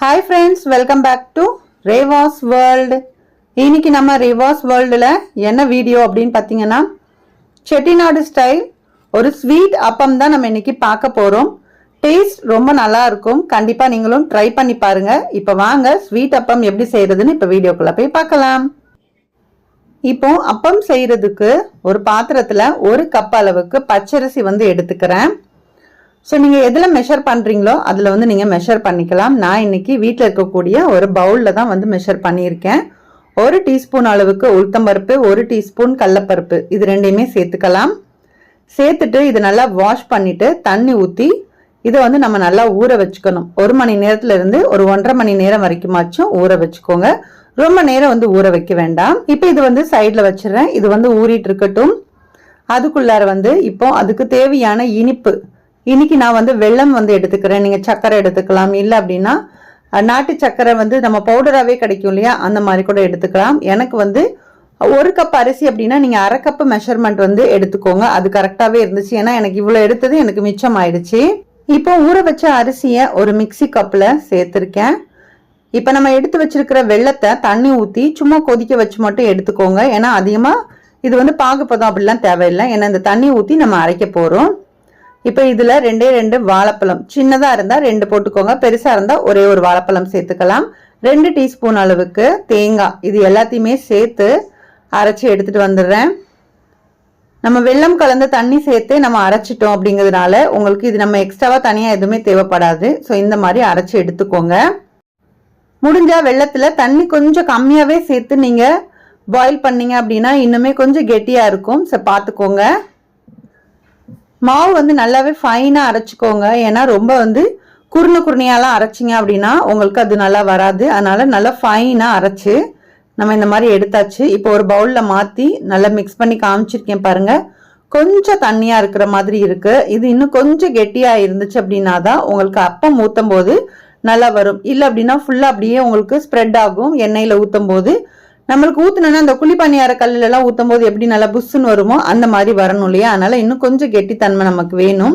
Hi friends, welcome back to Revas world. இன்னைக்கு நம்ம ரேவாஸ் வேர்ல்டில் என்ன வீடியோ அப்படின்னு பார்த்தீங்கன்னா, செட்டிநாடு ஸ்டைல் ஒரு ஸ்வீட் அப்பம் தான் நம்ம இன்னைக்கு பார்க்க போகிறோம். டேஸ்ட் ரொம்ப நல்லா இருக்கும். கண்டிப்பாக நீங்களும் ட்ரை பண்ணி பாருங்க. இப்போ வாங்க ஸ்வீட் அப்பம் எப்படி செய்யறதுன்னு இப்போ வீடியோக்குள்ள போய் பார்க்கலாம். இப்போ அப்பம் செய்யறதுக்கு ஒரு பாத்திரத்தில் 1 கப் அளவுக்கு பச்சரிசி எடுத்துக்கிறேன். ஸோ நீங்கள் எதில் மெஷர் பண்ணுறீங்களோ அதில் நீங்கள் மெஷர் பண்ணிக்கலாம். நான் இன்னைக்கு வீட்டில் இருக்கக்கூடிய ஒரு பவுலில் தான் மெஷர் பண்ணியிருக்கேன். 1 டீஸ்பூன் அளவுக்கு உளுத்தம்பருப்பு, 1 டீஸ்பூன் கடலப்பருப்பு, இது ரெண்டையுமே சேர்த்துக்கலாம். சேர்த்துட்டு இது நல்லா வாஷ் பண்ணிவிட்டு தண்ணி ஊற்றி இதை நம்ம நல்லா ஊற வச்சுக்கணும். 1 மணி நேரத்துலேருந்து ஒரு 1.5 மணி நேரம் வரைக்குமாச்சும் ஊற வச்சுக்கோங்க. ரொம்ப நேரம் ஊற வைக்க வேண்டாம். இப்போ இது சைடில் வச்சிடறேன். இது ஊறிட்டு இருக்கட்டும். அதுக்குள்ளார இப்போ அதுக்கு தேவையான இனிப்பு, இன்னைக்கு நான் வெல்லம் எடுத்துக்கிறேன். நீங்கள் சர்க்கரை எடுத்துக்கலாம். இல்லை அப்படின்னா நாட்டு சர்க்கரை நம்ம பவுடராகவே கிடைக்கும் இல்லையா, அந்த மாதிரி கூட எடுத்துக்கலாம். எனக்கு 1 கப் அரிசி அப்படின்னா நீங்கள் 1/2 கப் மெஷர்மெண்ட் எடுத்துக்கோங்க. அது கரெக்டாகவே இருந்துச்சு. ஏன்னா எனக்கு இவ்வளோ எடுத்தது எனக்கு மிச்சம் ஆயிடுச்சு. இப்போ ஊற வச்ச அரிசியை ஒரு மிக்சி கப்பில் சேர்த்துருக்கேன். இப்போ நம்ம எடுத்து வச்சிருக்கிற வெள்ளத்தை தண்ணி ஊற்றி சும்மா கொதிக்க வச்சு மட்டும் எடுத்துக்கோங்க. ஏன்னா அதிகமாக இது பாகுப்பதம் அப்படிலாம் தேவையில்லை. ஏன்னா இந்த தண்ணி ஊற்றி நம்ம அரைக்க போகிறோம். இப்போ இதில் 2 வாழைப்பழம், சின்னதாக இருந்தால் 2 போட்டுக்கோங்க, பெருசாக இருந்தால் ஒரே ஒரு வாழைப்பழம் சேர்த்துக்கலாம். 2 டீஸ்பூன் அளவுக்கு தேங்காய், இது எல்லாத்தையுமே சேர்த்து அரைச்சி எடுத்துகிட்டு வந்துடுறேன். நம்ம வெல்லம் கலந்த தண்ணி சேர்த்து நம்ம அரைச்சிட்டோம் அப்படிங்கிறதுனால உங்களுக்கு இது நம்ம எக்ஸ்ட்ராவாக தனியாக எதுவுமே தேவைப்படாது. ஸோ இந்த மாதிரி அரைச்சி எடுத்துக்கோங்க. முடிஞ்சால் வெள்ளத்தில் தண்ணி கொஞ்சம் கம்மியாகவே சேர்த்து நீங்கள் பாயில் பண்ணீங்க அப்படின்னா இன்னுமே கொஞ்சம் கெட்டியாக இருக்கும். ஸோ பார்த்துக்கோங்க. மாவு நல்லாவே ஃபைனாக அரைச்சிக்கோங்க. ஏன்னா ரொம்ப குருணையாலாம் அரைச்சிங்க அப்படின்னா உங்களுக்கு அது நல்லா வராது. அதனால நல்லா ஃபைனாக அரைச்சி நம்ம இந்த மாதிரி எடுத்தாச்சு. இப்போ ஒரு பவுலில் மாற்றி நல்லா மிக்ஸ் பண்ணி காமிச்சிருக்கேன் பாருங்க. கொஞ்சம் தண்ணியாக இருக்கிற மாதிரி இருக்கு. இது இன்னும் கொஞ்சம் கெட்டியாக இருந்துச்சு அப்படின்னா தான் உங்களுக்கு அப்பம் ஊற்றும் போது நல்லா வரும். இல்லை அப்படின்னா ஃபுல்லாக அப்படியே உங்களுக்கு ஸ்ப்ரெட் ஆகும். எண்ணெயில் ஊற்றும் போது நம்மளுக்கு ஊற்றுனா அந்த குழிப்பணியார கல்லுலாம் ஊற்றும் போது எப்படி நல்லா புஷ்ஷுன்னு வருமோ அந்த மாதிரி வரணும் இல்லையா. அதனால இன்னும் கொஞ்சம் கெட்டித்தன்மை நமக்கு வேணும்.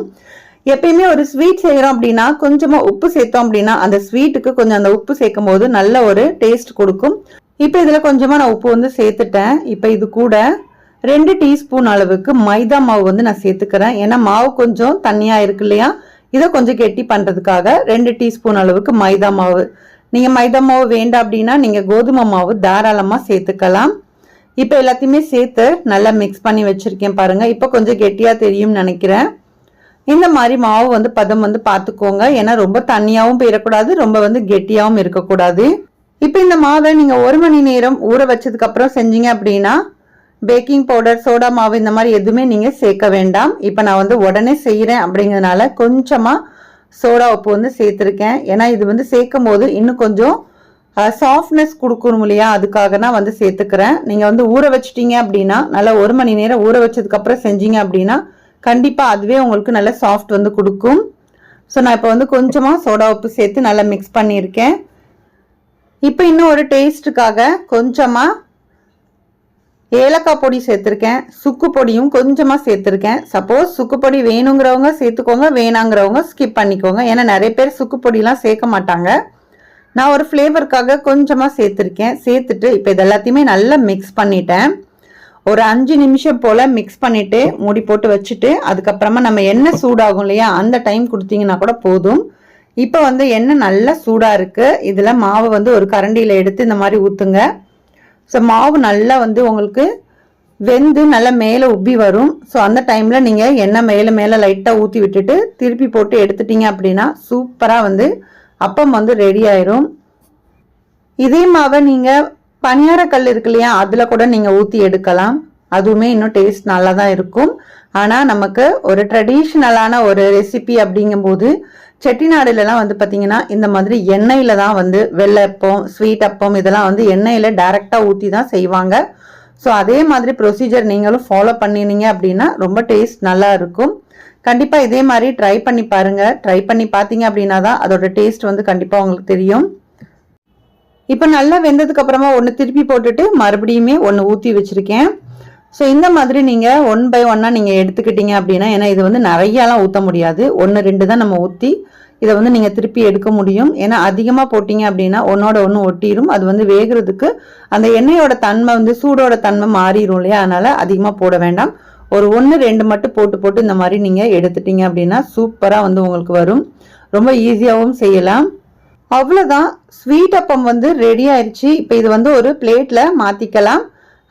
எப்பயுமே ஒரு ஸ்வீட் செய்கிறோம் அப்படின்னா கொஞ்சமாக உப்பு சேர்த்தோம் அப்படின்னா அந்த ஸ்வீட்டுக்கு கொஞ்சம் அந்த உப்பு சேர்க்கும் போது நல்ல ஒரு டேஸ்ட் கொடுக்கும். இப்போ இதில் கொஞ்சமாக நான் உப்பு சேர்த்துட்டேன். இப்போ இது கூட 2 டீஸ்பூன் அளவுக்கு மைதா மாவு நான் சேர்த்துக்கிறேன். ஏன்னா மாவு கொஞ்சம் தண்ணியாக இருக்கு இல்லையா, இதை கொஞ்சம் கெட்டி பண்ணுறதுக்காக 2 டீஸ்பூன் அளவுக்கு மைதா மாவு. நீங்கள் மைதா மாவு வேண்டாம் அப்படின்னா நீங்கள் கோதுமை மாவு தாராளமாக சேர்த்துக்கலாம். இப்போ எல்லாத்தையுமே சேர்த்து நல்லா மிக்ஸ் பண்ணி வச்சுருக்கேன் பாருங்கள். இப்போ கொஞ்சம் கெட்டியாக தெரியும்னு நினைக்கிறேன். இந்த மாதிரி மாவு பதம் பார்த்துக்கோங்க. ஏன்னா ரொம்ப தண்ணியாகவும் போயிடக்கூடாது, ரொம்ப கெட்டியாகவும் இருக்கக்கூடாது. இப்போ இந்த மாவை நீங்கள் 1 மணி நேரம் ஊற வச்சதுக்கப்புறம் செஞ்சீங்க அப்படின்னா பேக்கிங் பவுடர், சோடா மாவு இந்த மாதிரி எதுவுமே நீங்கள் சேர்க்க வேண்டாம். இப்போ நான் உடனே செய்கிறேன் அப்படிங்கிறதுனால கொஞ்சமாக சோடா உப்பு சேர்த்துருக்கேன். ஏன்னா இது சேர்க்கும் போது இன்னும் கொஞ்சம் சாஃப்ட்னஸ் கொடுக்கணும் இல்லையா, அதுக்காக நான் சேர்த்துக்கிறேன். நீங்கள் ஊற வச்சிட்டீங்க அப்படின்னா நல்லா 1 மணி நேரம் ஊற வச்சதுக்கப்புறம் செஞ்சீங்க அப்படின்னா கண்டிப்பாக அதுவே உங்களுக்கு நல்ல சாஃப்ட் கொடுக்கும். ஸோ நான் இப்போ கொஞ்சமாக சோடா உப்பு சேர்த்து நல்லா மிக்ஸ் பண்ணியிருக்கேன். இப்போ இன்னும் ஒரு டேஸ்ட்டுக்காக கொஞ்சமாக ஏலக்காய் பொடி சேர்த்துருக்கேன். சுக்கு பொடியும் கொஞ்சமாக சேர்த்துருக்கேன். சப்போஸ் சுக்கு பொடி வேணுங்கிறவங்க சேர்த்துக்கோங்க, வேணாங்கிறவங்க ஸ்கிப் பண்ணிக்கோங்க. ஏன்னா நிறைய பேர் சுக்கு பொடிலாம் சேர்க்க மாட்டாங்க. நான் ஒரு ஃப்ளேவருக்காக கொஞ்சமாக சேர்த்துருக்கேன். சேர்த்துட்டு இப்போ இது எல்லாத்தையுமே நல்லா மிக்ஸ் பண்ணிட்டேன். ஒரு 5 நிமிஷம் போல் மிக்ஸ் பண்ணிவிட்டு மூடி போட்டு வச்சுட்டு அதுக்கப்புறமா நம்ம எண்ணெய் சூடாகும் இல்லையா, அந்த டைம் கொடுத்தீங்கன்னா கூட போதும். இப்போ எண்ணெய் நல்லா சூடாக இருக்குது. இதில் மாவு ஒரு கரண்டியில் எடுத்து இந்த மாதிரி ஊற்றுங்க. ஸோ மாவு நல்லா உங்களுக்கு வெந்து நல்லா மேலே உப்பி வரும். ஸோ அந்த டைமில் நீங்கள் எண்ணெய் மேலே லைட்டாக ஊற்றி விட்டுட்டு திருப்பி போட்டு எடுத்துட்டீங்க அப்படின்னா சூப்பராக அப்பம் ரெடி ஆயிரும். இதே மாவை நீங்கள் பணியாரக்கல் இருக்கு இல்லையா, அதில் கூட நீங்கள் ஊற்றி எடுக்கலாம். அதுவுமே இன்னும் டேஸ்ட் நல்லா தான் இருக்கும். ஆனால் நமக்கு ஒரு ட்ரெடிஷ்னலான ஒரு ரெசிபி அப்படிங்கும்போது செட்டிநாடுலாம் பார்த்தீங்கன்னா இந்த மாதிரி எண்ணெயில் தான் வெள்ளப்பம், ஸ்வீட் அப்பம் இதெல்லாம் எண்ணெயில் டைரெக்டாக ஊற்றி தான் செய்வாங்க. ஸோ அதே மாதிரி ப்ரொசீஜர் நீங்களும் ஃபாலோ பண்ணினீங்க அப்படின்னா ரொம்ப டேஸ்ட் நல்லா இருக்கும். கண்டிப்பாக இதே மாதிரி ட்ரை பண்ணி பாருங்கள். ட்ரை பண்ணி பார்த்தீங்க அப்படின்னா தான் அதோட டேஸ்ட் கண்டிப்பாக உங்களுக்கு தெரியும். இப்போ நல்லா வெந்ததுக்கு அப்புறமா ஒன்று திருப்பி போட்டுட்டு மறுபடியுமே ஒன்று ஊற்றி வச்சுருக்கேன். ஸோ இந்த மாதிரி நீங்கள் 1 by 1 நீங்கள் எடுத்துக்கிட்டீங்க அப்படின்னா, ஏன்னா இது நிறையாலாம் ஊற்ற முடியாது, 1 2 தான் நம்ம ஊற்றி இதை வந்து நீங்கள் திருப்பி எடுக்க முடியும். ஏன்னா அதிகமாக போட்டிங்க அப்படின்னா ஒன்னோட ஒன்று ஒட்டிடும். அது வந்து வேகிறதுக்கு அந்த எண்ணெயோட தன்மை வந்து சூடோட தன்மை மாறிடும் இல்லையா, அதனால அதிகமாக போட வேண்டாம். ஒரு 1-2 மட்டும் போட்டு இந்த மாதிரி நீங்கள் எடுத்துட்டீங்க அப்படின்னா சூப்பராக வந்து உங்களுக்கு வரும். ரொம்ப ஈஸியாகவும் செய்யலாம். அவ்வளோதான், ஸ்வீட் அப்பம் வந்து ரெடி ஆயிடுச்சு. இப்போ இது வந்து ஒரு பிளேட்டில் மாற்றிக்கலாம்.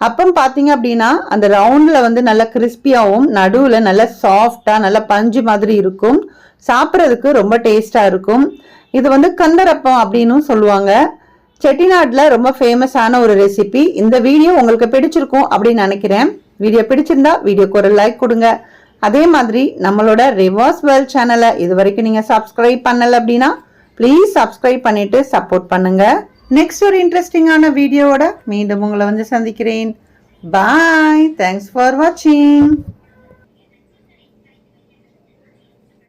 அப்பம் பார்த்தீங்க அப்படின்னா அந்த ரவுண்டில் வந்து நல்லா கிறிஸ்பியாகவும் நடுவில் நல்லா சாஃப்டாக நல்லா பஞ்சு மாதிரி இருக்கும். சாப்பிட்றதுக்கு ரொம்ப டேஸ்டாக இருக்கும். இது வந்து கந்தரப்பம் அப்படின்னு சொல்லுவாங்க. செட்டிநாட்டில் ரொம்ப ஃபேமஸான ஒரு ரெசிபி. இந்த வீடியோ உங்களுக்கு பிடிச்சிருக்கும் அப்படின்னு நினைக்கிறேன். வீடியோ பிடிச்சிருந்தா வீடியோக்கு ஒரு லைக் கொடுங்க. அதே மாதிரி நம்மளோட ரிவாஸ் வேர்ல்ட் சேனலை இது வரைக்கும் நீங்கள் சப்ஸ்கிரைப் பண்ணலை அப்படின்னா ப்ளீஸ் சப்ஸ்கிரைப் பண்ணிட்டு சப்போர்ட் பண்ணுங்க. நெக்ஸ்ட் ஒரு இன்ட்ரெஸ்டிங்கான வீடியோவோட மீண்டும் உங்களை வந்து சந்திக்கிறேன். பாய். தேங்க்ஸ் ஃபார் வாட்சிங்.